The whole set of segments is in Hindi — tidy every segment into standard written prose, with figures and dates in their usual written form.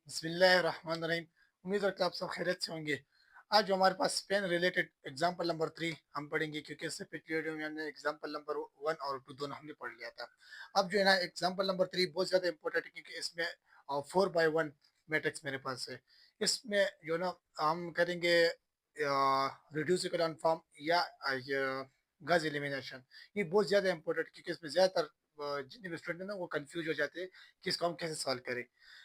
बिस्मिल्लाहिर्रहमानिर्रहीम। उम्मीद करता हूँ आप सब खैरियत से होंगे। आज जो हमारे पास पेन रिलेटेड एग्जाम्पल नंबर 3 हम पढ़ेंगे, क्योंकि इससे पिछले वीडियो में हमने एग्जाम्पल नंबर 1 और 2 दोनों हमने पढ़ लिया था। अब जो है ना एग्जाम्पल नंबर 3 बहुत ज़्यादा इंपॉर्टेंट है, क्योंकि इसमें 4x1 मैट्रिक्स मेरे पास है। इसमें जो ना हम करेंगे रिड्यूस इकोलॉन फॉर्म या गज एलिमिनेशन। ये बहुत ज़्यादा इंपॉर्टेंट, क्योंकि इसमें ज़्यादातर जितने भी स्टूडेंट हैं ना वो कंफ्यूज हो जाते हैं कि इसको हम कैसे सॉल्व करें।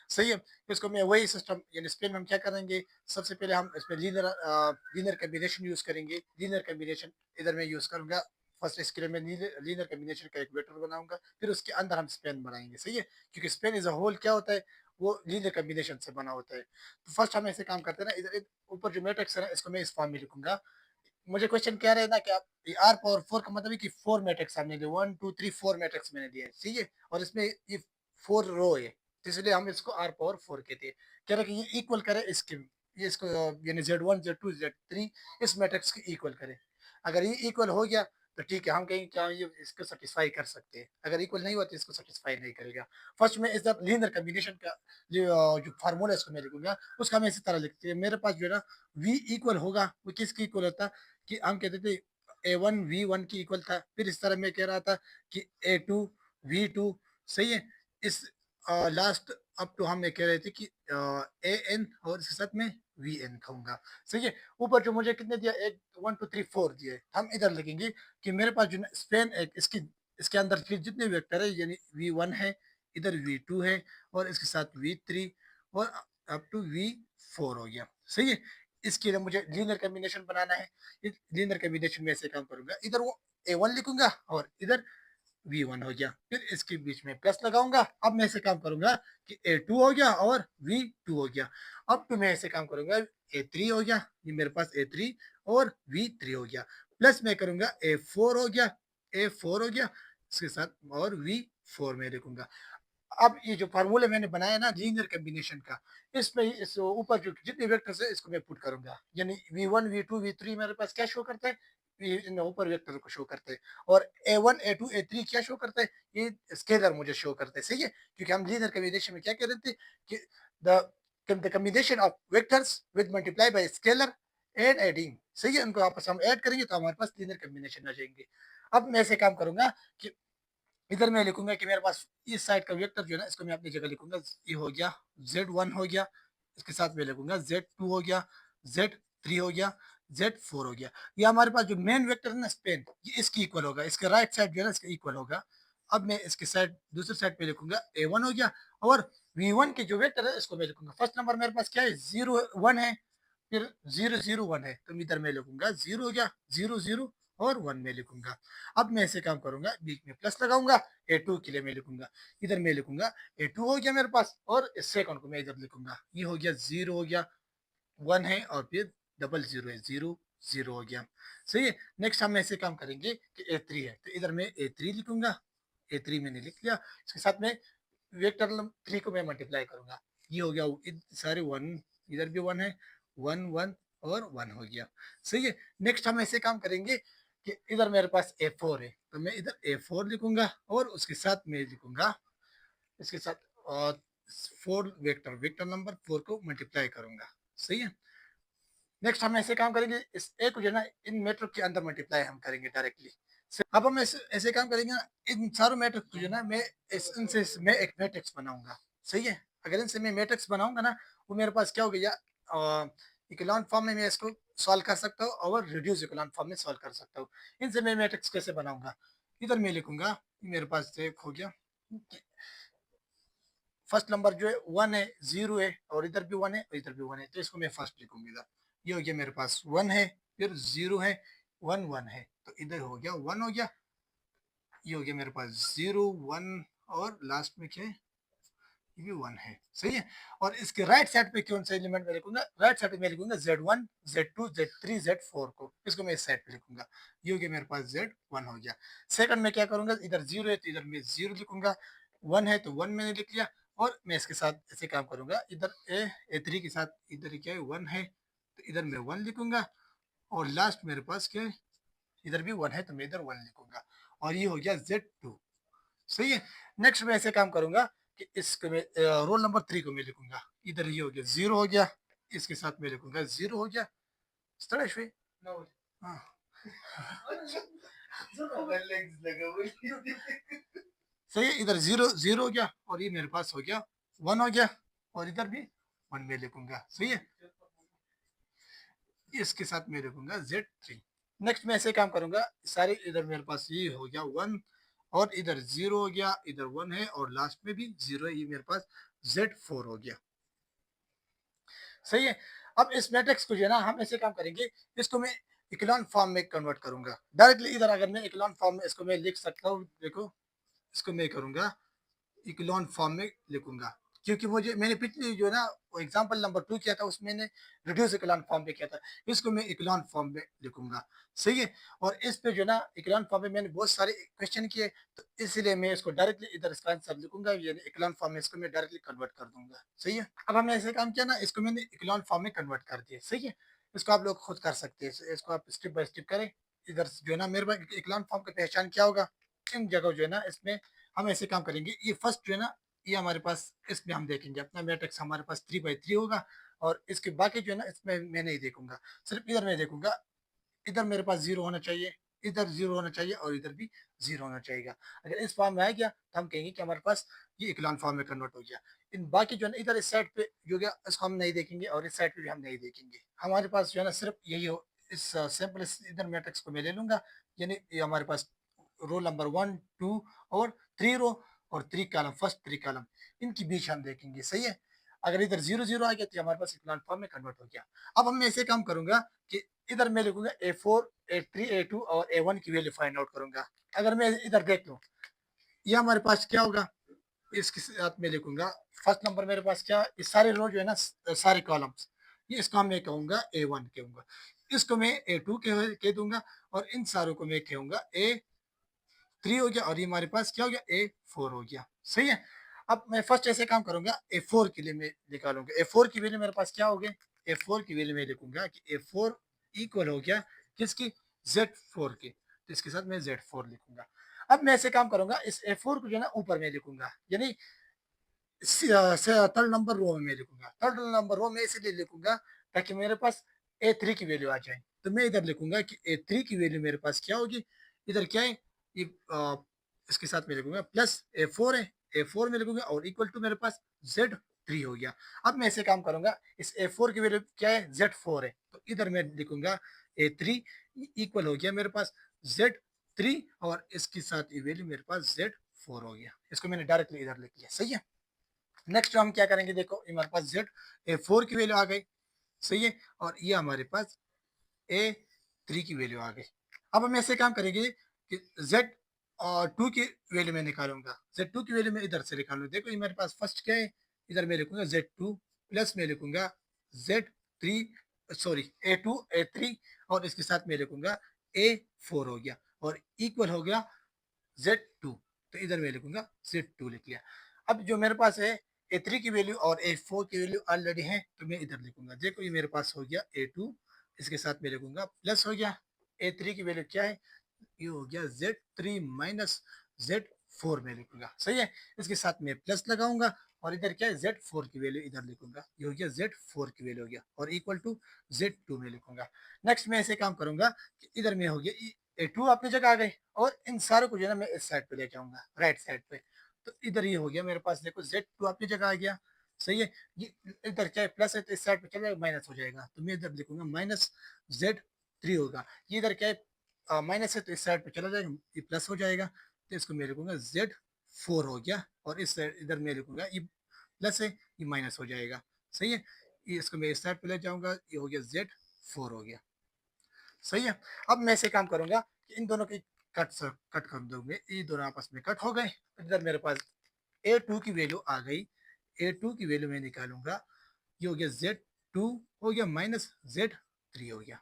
सही है। इसको मैं वही सिस्टम यानी स्पेन में हम क्या करेंगे, सबसे पहले हम इसमें लीनियर कम्बिनेशन यूज करेंगे। लीनियर कम्बिनेशन इधर मैं यूज करूंगा। फर्स्ट इसके लिए मैं लीनियर कम्बिनेशन का एक वेक्टर बनाऊंगा, फिर उसके अंदर हम स्पेन बनाएंगे। सही है, क्योंकि स्पेन इज अ होल क्या होता है, वो लीनियर कम्बिनेशन से बना होता है। तो फर्स्ट हम ऐसे काम करते हैं ना, इधर ऊपर जो मैट्रिक्स है ना इसको मैं इस फॉर्म में लिखूंगा। मुझे क्वेश्चन क्या रहे ना कि आप आर पावर 4 का मतलब है कि 4 मैट्रिक्स हमने लिए, 1 2 3 4 मैट्रिक्स मैंने दिए। ठीक है, और इसमें ये 4 रो है, तो इसलिए हम इसको आर पावर 4 कहते हैं। कह रहे कि ये इक्वल करे इसके, ये इसको यानी Z1 Z2 Z3 इस मैट्रिक्स के इक्वल करे। अगर ये इक्वल हो गया तो ठीक है, हम कहेंगे क्या ये इसको सेटिस्फाई कर सकते हैं। अगर इक्वल नहीं हुआ तो इसको सेटिस्फाई नहीं करेगा। फर्स्ट में इस लीनियर कम्बिनेशन का जो फार्मूला इसको मैं लिखूंगा, उसका मैं इसी तरह लिखते हैं। मेरे पास जो है ना v इक्वल होगा, वो किसकी इक्वल होता है कि हम कहते थे A1 V1 की इक्वल था। फिर इस तरह मैं कह रहा था कि A2 V2। सही है। इस लास्ट अप टू हम ये कह रहे थे कि AN और इसके साथ में VN कहूंगा। सही है। ऊपर जो मुझे कितने दिया, एक 1 2 3 4 दिए, हम इधर लिखेंगे कि मेरे पास जो स्पेन एक इसकी इसके अंदर फिर जितने वेक्टर है, यानी V1 है, इधर V2 है, और इसके साथ V3 और अप टू V4 हो गया। सही है। इसके लिए मुझे लीनियर कम्बिनेशन बनाना है। लीनियर कम्बिनेशन में ऐसे काम करूंगा, इधर वो A1 लिखूंगा और इधर V1 हो गया, फिर इसके बीच में प्लस लगाऊंगा। अब मैं ऐसे काम करूंगा कि A2 हो गया और V2 हो गया। अब तो मैं ऐसे काम करूंगा, A3 हो गया, ये मेरे पास A3 और V3 हो गया। प्लस मैं करूंगा A4 हो गया, A4 हो गया इसके साथ, और V4 में लिखूंगा। अब ये जो फार्मूले मैंने बनाया ना लीनियर कम्बिनेशन का, इसमें इस ऊपर जो जितने वेक्टर्स है इसको मैं पुट करूंगा, यानी V1 V2 V3 मेरे पास क्या शो करता है, इन ऊपर वेक्टर को शो करते हैं। और A1 A2 A3 क्या शो करता है, ये स्केलर मुझे शो करते हैं। सही है, क्योंकि हम लीनियर कम्बिनेशन में क्या कह रहे थे कि the the combination of vectors with multiply by scalar and adding. सही है, उनको आपस में हम ऐड करेंगे तो हमारे पास लीनियर कम्बिनेशन आ जाएंगे। अब मैं ऐसे काम करूंगा कि इधर मैं लिखूंगा कि मेरे पास इस साइड का वेक्टर जो है ना इसको मैं अपनी जगह लिखूंगा। ये हो गया Z1 हो गया, इसके साथ में लिखूंगा Z2 हो गया, Z3 हो गया, Z4 हो गया। ये हमारे पास जो मेन वेक्टर है ना स्पेन, ये इसकी इक्वल होगा, इसके राइट साइड जो है ना इसके इक्वल होगा। अब मैं इसके साइड दूसरे साइड पे लिखूंगा A1 हो गया, और V1 के जो वेक्टर है इसको मैं लिखूंगा। फर्स्ट नंबर मेरे पास क्या है, 0 1 है, फिर 0 0 1 है, तो इधर मैं लिखूंगा 0 हो गया, 0 0 और 1 में लिखूंगा। अब मैं ऐसे काम करूंगा, बीच में प्लस लगाऊंगा, A2 के लिए मैं लिखूंगा, इधर मैं लिखूंगा A2 हो गया मेरे पास, और इस सेकंड को मैं इधर लिखूंगा। ये हो गया 0 हो गया, 1 है, और फिर डबल 0 है, 0 0 हो गया। सही है। नेक्स्ट हम ऐसे काम करेंगे कि A3 है, तो इधर मैं A3 लिखूंगा। A3 मैंने लिख लिया, इसके साथ में वेक्टर 3 को मैं मल्टीप्लाई करूंगा। ये हो गया सारे 1, इधर भी 1 है, 1 1 और 1 हो गया। सही है। नेक्स्ट हम ऐसे काम करेंगे कि इधर मेरे पास A4 है, तो मैं इधर A4 लिखूंगा, और उसके साथ मैं लिखूंगा इसके साथ और 4 वेक्टर वेक्टर नंबर 4 को मल्टीप्लाई करूंगा। सही है। नेक्स्ट हम ऐसे काम करेंगे, इस ए को जो है ना इन मैट्रिक्स के अंदर मल्टीप्लाई हम करेंगे डायरेक्टली। अब हम ऐसे काम करेंगे ना, इन चारों मैट्रिक्स को जो है ना मैं इनसे मैं एक मैट्रिक्स बनाऊंगा। सही है। अगर इनसे मैं मैट्रिक्स बनाऊंगा ना, वो मेरे पास क्या हो गया, इकोलॉन फॉर्म में मैं इसको सॉल्व कर सकता हूँ और रिड्यूस इकोलॉन फॉर्म में सॉल्व कर सकता हूँ। इनसे मैं मैट्रिक्स कैसे बनाऊंगा, इधर मैं लिखूंगा, मेरे पास एक हो गया, फर्स्ट नंबर जो है 1 है, 0 है, और इधर भी 1 है और इधर भी 1 है, तो इसको मैं फर्स्ट लिखूंगा इधर। ये हो गया मेरे पास 1 है, फिर 0 है, 1 1 है, तो इधर हो गया 1 हो गया। ये हो गया मेरे पास 0 1, और लास्ट में क्या है, ये भी 1 है। सही है। और इसके राइट साइड पे कौन सा एलिमेंट मैं लिखूंगा, राइट साइड पे मैं लिखूंगा Z1 Z2 Z3 Z4 को मैं इस साइड पे लिखूंगा। ये हो गया मेरे पास Z1 हो गया। सेकंड में क्या करूंगा, इधर 0 है तो इधर मैं 0 लिखूंगा, 1 है तो 1 मैंने लिख लिया, और मैं इसके साथ ऐसे काम करूंगा, इधर A3 के साथ इधर क्या है 1 है, तो इधर मैं 1 लिखूंगा, और लास्ट मेरे पास क्या है, इधर भी 1 है तो मैं इधर 1 लिखूंगा, और ये हो गया Z2। सही है। नेक्स्ट मैं ऐसे काम करूंगा कि इसको मैं रोल नंबर 3 को मैं लिखूंगा, इधर ये हो गया 0 हो गया, इसके साथ मैं लिखूंगा 0 हो गया। स्टार्ट शवी हाँ सही है, इधर 0 0 हो गया और ये मेरे पास हो गया 1 हो गया, और इधर भी 1 में लिखूंगा। सही है, इसके साथ मैं लिखूंगा Z3। नेक्स्ट मैं ऐसे काम करूंगा, सारे इधर मेरे पास ये हो गया 1 और इधर 0 हो गया, इधर 1 है और लास्ट में भी 0 है, ये मेरे पास Z4 हो गया। सही है, अब इस मैट्रिक्स को जो है ना हम ऐसे काम करेंगे, इसको मैं इक्लोन फॉर्म में कन्वर्ट करूंगा डायरेक्टली। इधर अगर मैं इक्लोन फॉर्म में इसको मैं लिख सकता हूँ, देखो इसको मैं करूंगा इक्लोन फॉर्म में लिखूंगा, क्योंकि मुझे मैंने पिछली जो है ना एग्जांपल नंबर 2 किया था उसमें मैंने रिड्यूस इक्लोन फॉर्म पे किया था, इसको मैं इक्लोन फॉर्म में लिखूंगा। सही है, और इस पे जो है ना इक्लोन फॉर्म में मैंने बहुत सारे क्वेश्चन किए, तो इसलिए मैं इसको डायरेक्टली इधर इसका आंसर लिखूंगा, यानी इक्लोन फॉर्म में इसको मैं डायरेक्टली कन्वर्ट कर दूंगा। सही है, अब हमने ऐसे काम किया ना, इसको मैंने इक्लोन फॉर्म में कन्वर्ट कर दिया। सही है, इसको आप लोग खुद कर सकते हैं, इसको आप स्टेप बाय स्टेप करें। इधर जो है ना मेरे पास इक्लोन फॉर्म का पहचान क्या होगा, इन जगह जो है ना इसमें हम ऐसे काम करेंगे। ये फर्स्ट जो है ना ये हमारे पास, इसमें हम देखेंगे अपना मैट्रिक्स हमारे पास 3 बाई 3 होगा, और इसके बाकी जो है ना इसमें मैं नहीं देखूंगा, सिर्फ इधर मैं देखूंगा। इधर मेरे पास 0 होना चाहिए, इधर 0 होना चाहिए और इधर भी 0 होना चाहिए। अगर इस फॉर्म में आ गया तो हम कहेंगे कि हमारे पास ये इक्लान फॉर्म में कन्वर्ट हो गया। इन बाकी जो है ना इधर इस साइड पे जो गया इसको हम नहीं देखेंगे, और इस साइड पे भी हम नहीं देखेंगे। हमारे पास जो है ना सिर्फ यही हो, इस सैंपल इधर मैट्रिक्स को मैं ले लूंगा, यानी ये हमारे पास रो नंबर 1 2 और 3 रो और 3 कॉलम, फर्स्ट 3 कॉलम, इनके बीच हम देखेंगे। सही है, अगर इधर 0 0 आ गया तो हमारे पास इक्लान फॉर्म में कन्वर्ट हो गया। अब हम ऐसे काम करूंगा कि इधर मैं लिखूंगा A4 A3 A2 और A1 की वैल्यू फाइंड आउट करूंगा। अगर मैं इधर देख लूं, ये हमारे पास क्या होगा, इसके साथ मैं लिखूंगा फर्स्ट नंबर मेरे पास क्या, ये सारे रो जो है ना सारे कॉलम्स, ये इसका मैं कहूंगा A1 कहूंगा, इसको मैं A2 कह दूंगा, और इन सारों को मैं कहूंगा A3 हो गया, और ये हमारे पास क्या हो गया A4 हो गया। सही है, अब मैं फर्स्ट ऐसे काम करूंगा, A4 के लिए मैं निकालूंगा। A4 की वैल्यू मेरे पास क्या हो गई, A4 की वैल्यू मैं लिखूंगा कि A4 इक्वल हो गया किसकी, Z4 की, तो इसके साथ मैं Z4 लिखूंगा। अब मैं ऐसे काम करूंगा, इस A4 को जो है ना ऊपर में लिखूंगा, यानी थर्ड नंबर रो में मैं लिखूंगा। थर्ड नंबर रो में इसलिए लिखूंगा ताकि मेरे पास A3 की वैल्यू आ जाए, तो मैं इधर लिखूंगा कि A3 की वैल्यू मेरे पास क्या होगी, इधर क्या है ये इसके साथ मैं लिखूंगा प्लस A4 है, A4 में लिखूंगा और इक्वल टू मेरे पास Z3 हो गया। अब मैं ऐसे काम करूंगा, इस A4 की वैल्यू क्या है, Z4 है, तो इधर मैं लिखूंगा A3 इक्वल हो गया मेरे पास Z3, और इसके साथ ये वैल्यू मेरे पास Z4 हो गया। इसको मैंने डायरेक्टली इधर लिख लिया। सही है, नेक्स्ट हम क्या करेंगे, देखो हमारे पास Z4 की वैल्यू आ गई। सही है, और ये हमारे पास A3 की वैल्यू आ गई। अब हम ऐसे काम करेंगे कि Z2 की वैल्यू मैं निकालूंगा, Z2 की वैल्यू मैं इधर से निकालूंगा। देखो ये मेरे पास फर्स्ट क्या है, इधर मैं लिखूंगा Z2 प्लस मैं लिखूंगा Z3, सॉरी A3, और इसके साथ मैं लिखूंगा A4 हो गया, और इक्वल हो गया Z2, तो इधर मैं लिखूंगा Z2 लिख लिया। अब जो मेरे पास है A3 की वैल्यू और A4 की वैल्यू ऑलरेडी है, तो मैं इधर लिखूंगा। देखो ये मेरे पास हो गया A2, इसके साथ मैं लिखूंगा प्लस हो गया A3 की वैल्यू क्या है, ये हो गया Z3 माइनस Z4 में लिखूंगा। सही है, इसके साथ मैं प्लस लगाऊंगा, और इधर क्या है Z4 की वैल्यू इधर लिखूंगा, ये हो गया Z4 की वैल्यू हो गया, और इक्वल टू Z2 में लिखूंगा। नेक्स्ट मैं ऐसे काम करूंगा कि इधर में हो गया A2 अपनी जगह आ गई, और इन सारों को जो है ना मैं इस साइड पे लेके आऊंगा, राइट साइड पे, तो इधर ये हो गया मेरे पास, देखो Z2 अपनी जगह आ गया। सही है, ये इधर क्या है प्लस है, तो इस साइड पे चला जाएगा माइनस हो जाएगा, तो मैं इधर लिखूंगा माइनस Z3 होगा। ये इधर क्या है माइनस है, तो इस साइड पे चला जाएगा, ये प्लस हो जाएगा, तो इसको मैं लिखूंगा Z4 हो गया, और इस साइड इधर मैं लिखूंगा ये प्लस है, ये माइनस हो जाएगा। सही है, ये इसको मैं इस साइड पे ले जाऊंगा, ये हो गया Z4 हो गया। सही है, अब मैं ऐसे काम करूंगा कि इन दोनों की कट कर दूंगे, ये दोनों आपस में कट हो गए, इधर मेरे पास A2 की वैल्यू आ गई, A2 की वैल्यू मैं निकालूंगा, ये हो गया Z2 हो गया माइनस Z3 हो गया।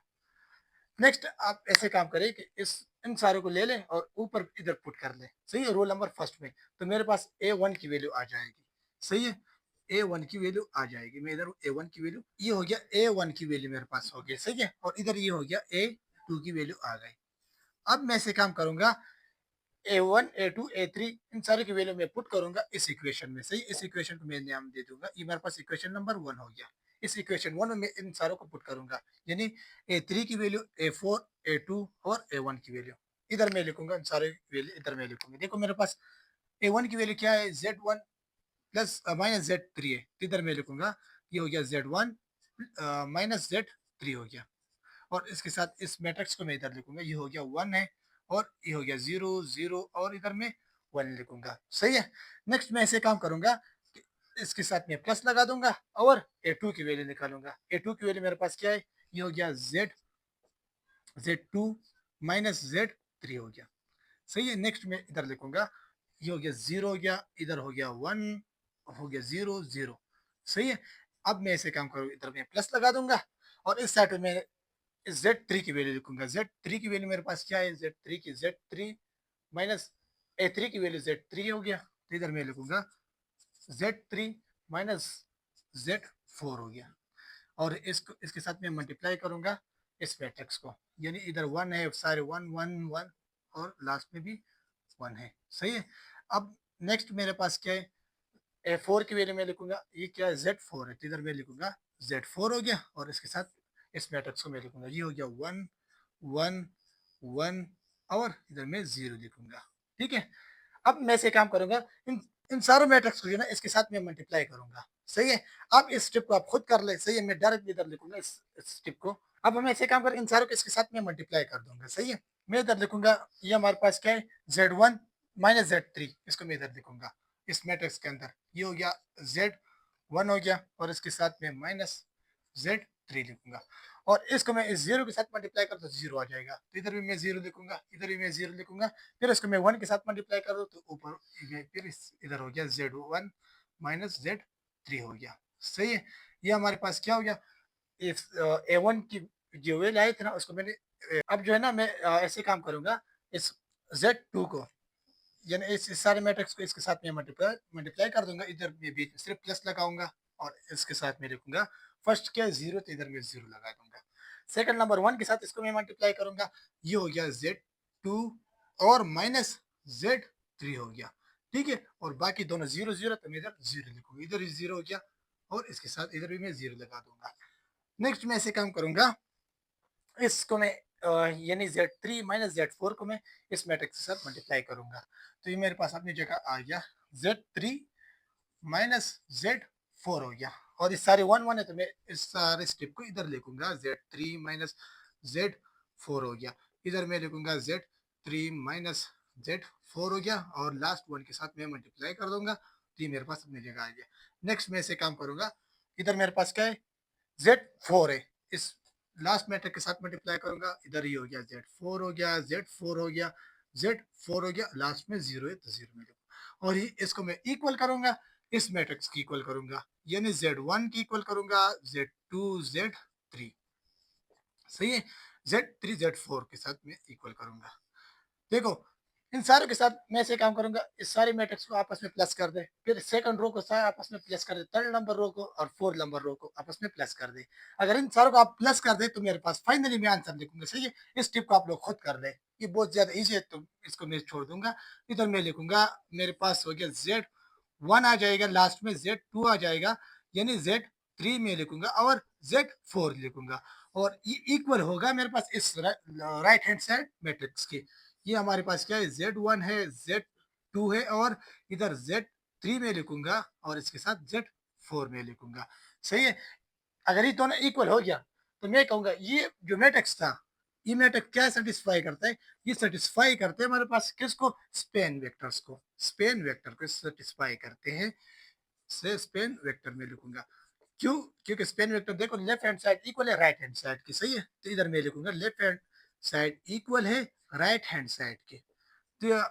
नेक्स्ट आप ऐसे काम करें कि इस इन सारों को ले लें और ऊपर इधर पुट कर लें। सही है, रोल नंबर फर्स्ट में, तो मेरे पास A1 की वैल्यू आ जाएगी। सही है, A1 की वैल्यू आ जाएगी, मैं इधर A1 की वैल्यू, ये हो गया A1 की वैल्यू मेरे पास हो गई। सही है, और इधर ये हो गया A2 की वैल्यू आ गई। अब मैं ऐसे काम करूंगा, A1 A2 A3 इन सारे की वैल्यू मैं पुट करूंगा इस इक्वेशन में। सही, इस इक्वेशन को मैं नाम दे दूंगा, ये मेरे पास इक्वेशन नंबर 1 हो गया। इस इक्वेशन 1 में मैं इन सारों को पुट करूंगा, यानी A3 की वैल्यू, A4 A2 और A1 की वैल्यू इधर मैं लिखूंगा, इन सारे वैल्यू इधर मैं लिखूंगा। देखो मेरे पास A1 की वैल्यू क्या है, Z1 प्लस माइनस Z3 है, तो इधर मैं लिखूंगा ये हो गया Z1 माइनस Z3 हो गया। और इसके साथ इस मैट्रिक्स को मैं इधर लिखूंगा, ये हो गया 1 है और ये हो गया 0 0 और इधर मैं 1 लिखूंगा। सही है। नेक्स्ट मैं ऐसे काम करूंगा कि इसके साथ में प्लस लगा दूंगा और A2 की वैल्यू निकालूंगा। A2 की वैल्यू मेरे पास क्या है, ये हो गया Z2 माइनस Z3 हो गया। सही है। नेक्स्ट मैं इधर लिखूंगा, ये हो गया 0 हो गया, इधर हो गया 1 हो गया 0 0। सही है। अब मैं ऐसे काम करूँ, इधर मैं प्लस लगा दूंगा और इस साइड में Z3 की वैल्यू लिखूंगा। Z3 की वैल्यू मेरे पास क्या है, Z3 माइनस A3 की वैल्यू Z3 हो गया, तो इधर मैं लिखूंगा Z3 माइनस Z4 हो गया। और इसको इसके साथ में मल्टीप्लाई करूंगा इस मैट्रिक्स को, यानी इधर 1 है, सारे 1 1 1 और लास्ट में भी 1 है। सही है। अब नेक्स्ट मेरे पास क्या है, A4 की वैल्यू में लिखूंगा, ये क्या है Z4 है, तो इधर मैं लिखूंगा Z4 हो गया और इसके साथ इस मैट्रिक्स को मैं लिखूंगा, ये हो गया 1 1 1 और इधर मैं 0 लिखूंगा। ठीक है। अब मैं से काम करूंगा, इन इन सारों मैट्रिक्स को जो ना इसके साथ में मल्टीप्लाई करूंगा। सही है। अब इस स्टेप को आप खुद कर ले। सही है। मैं डायरेक्ट इधर लिखूंगा इस स्टेप को। अब हम ऐसे काम कर, इन सारों को इसके साथ में मल्टीप्लाई कर दूंगा। सही है। मैं इधर लिखूंगा, ये हमारे पास क्या है, Z1 माइनस Z3, इसको मैं इधर लिखूंगा इस मैट्रिक्स के अंदर। ये हो गया Z1 हो गया और इसके साथ में माइनस Z3 लिखूंगा और इसको मैं इस 0 के साथ मल्टीप्लाई कर तो 0 आ जाएगा, तो इधर भी मैं 0 लिखूंगा, इधर भी मैं 0 लिखूंगा। फिर इसको मैं 1 के साथ मल्टीप्लाई कर दूं तो ऊपर फिर इधर हो गया Z1 माइनस Z3 हो गया। सही है। ये हमारे पास क्या हो गया, इस A1 की जो वैल्यू आई थी ना उसको मैंने अब जो है ना मैं ऐसे काम करूंगा, इस Z2 को, यानी इस सारे मैट्रिक्स को इसके साथ में मल्टीप्लाई मल्टीप्लाई कर दूंगा। इधर में बीच में सिर्फ प्लस लगाऊंगा और इसके साथ में लिखूंगा फर्स्ट क्या है 0, तो इधर में 0 लगा दूंगा। सेकंड नंबर 1 के साथ इसको मैं मल्टीप्लाई करूंगा, ये हो गया Z2 और माइनस Z3 हो गया। ठीक है। और बाकी दोनों 0 0, तो मैं इधर 0 लिखूंगा, इधर भी 0 हो गया और इसके साथ इधर भी मैं 0 लगा दूंगा। नेक्स्ट मैं ऐसे काम करूंगा, इसको मैं यानी Z3 माइनस Z4 को मैं इस मैट्रिक्स के साथ मल्टीप्लाई करूंगा, तो ये मेरे पास अपनी जगह आ गया Z3 माइनस Z4 हो गया और इस सारे 1 1 है, तो मैं इस सारे स्टेप को इधर लिखूंगा, Z3 माइनस Z4 हो गया, इधर मैं लिखूंगा Z3 माइनस Z4 हो गया और लास्ट 1 के साथ मैं मल्टीप्लाई कर दूंगा, तो ये मेरे पास अपनी जगह आ गया। नेक्स्ट मैं ऐसे काम करूंगा, इधर मेरे पास क्या है, Z4 है, इस लास्ट मैट्रिक के साथ मल्टीप्लाई करूंगा, इधर ही हो गया Z4 हो गया, Z4 हो गया, Z4 हो गया, लास्ट में 0 है तो 0 में लिखूंगा और इसको मैं इक्वल करूंगा, इस मैट्रिक्स की इक्वल करूंगा, यानी Z1 की इक्वल करूंगा Z2 Z3। सही है। Z3 Z4 के साथ मैं इक्वल करूंगा। देखो इन सारों के साथ मैं ऐसे काम करूंगा, इस सारे मैट्रिक्स को आपस में प्लस कर दे, फिर सेकंड रो को आपस में प्लस कर दे, थर्ड नंबर रो को और फोर्थ नंबर रो को आपस में प्लस कर दे। अगर इन सारों को आप प्लस कर दे तो मेरे पास फाइनली मैं आंसर लिखूंगा। सही है। इस टिप को आप लोग खुद कर ले, ये बहुत ज्यादा इजी है, तो इसको मैं छोड़ दूंगा। इधर मैं लिखूंगा, मेरे पास हो गया Z1 आ जाएगा, लास्ट में Z2 आ जाएगा, यानी Z3 में लिखूंगा और Z4 लिखूंगा और ये इक्वल होगा मेरे पास इस राइट हैंड साइड मैट्रिक्स की। ये हमारे पास क्या है, Z1 है, Z2 है और इधर Z3 में लिखूंगा और इसके साथ Z4 में लिखूंगा। सही है। अगर ये दोनों इक्वल हो गया तो मैं कहूंगा ये जो मैट्रिक्स था, ये मैट्रिक्स क्या सेटिस्फाई करता है, ये सेटिस्फाई करते हैं हमारे पास किसको, स्पेन वेक्टर्स को, स्पेन वेक्टर को सेटिस्फाई करते हैं। से स्पेन वेक्टर में लिखूंगा, क्यों, क्योंकि स्पेन वेक्टर देखो लेफ्ट हैंड साइड इक्वल है राइट हैंड साइड की। सही है। तो इधर मैं लिखूंगा लेफ्ट हैंड साइड इक्वल है राइट हैंड साइड की। तो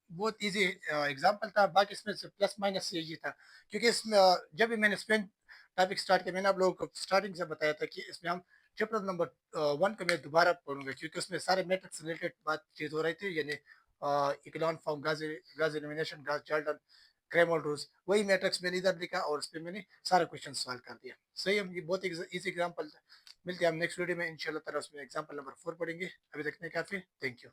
बहुत इजी एग्जांपल था, बाकी इसमें से प्लस माइनस ये था, क्योंकि इसमें जब भी मैंने स्पेन टॉपिक स्टार्ट किया, मैंने आप लोगों को स्टार्टिंग से बताया था कि इसमें हम चैप्टर नंबर 1 को मैं दोबारा पढ़ूंगा, क्योंकि उसमें सारे मैट्रिक्स रिलेटेड बातचीत हो रही थी, यानी इकोलॉन फॉर्म, गाज एलिमिनेशन, गाज चार्ल्टन, क्रेमोल रूल्स, वही मैट्रिक्स मैंने इधर लिखा और उस पर मैंने सारा क्वेश्चन सॉल्व कर दिया। सही है। ये बहुत इजी एग्जाम्पल। मिलते हैं हम नेक्स्ट वीडियो में इंशाल्लाह ताला, उसमें एग्जाम्पल नंबर 4 पढ़ेंगे। अभी तक के लिए काफी, थैंक यू।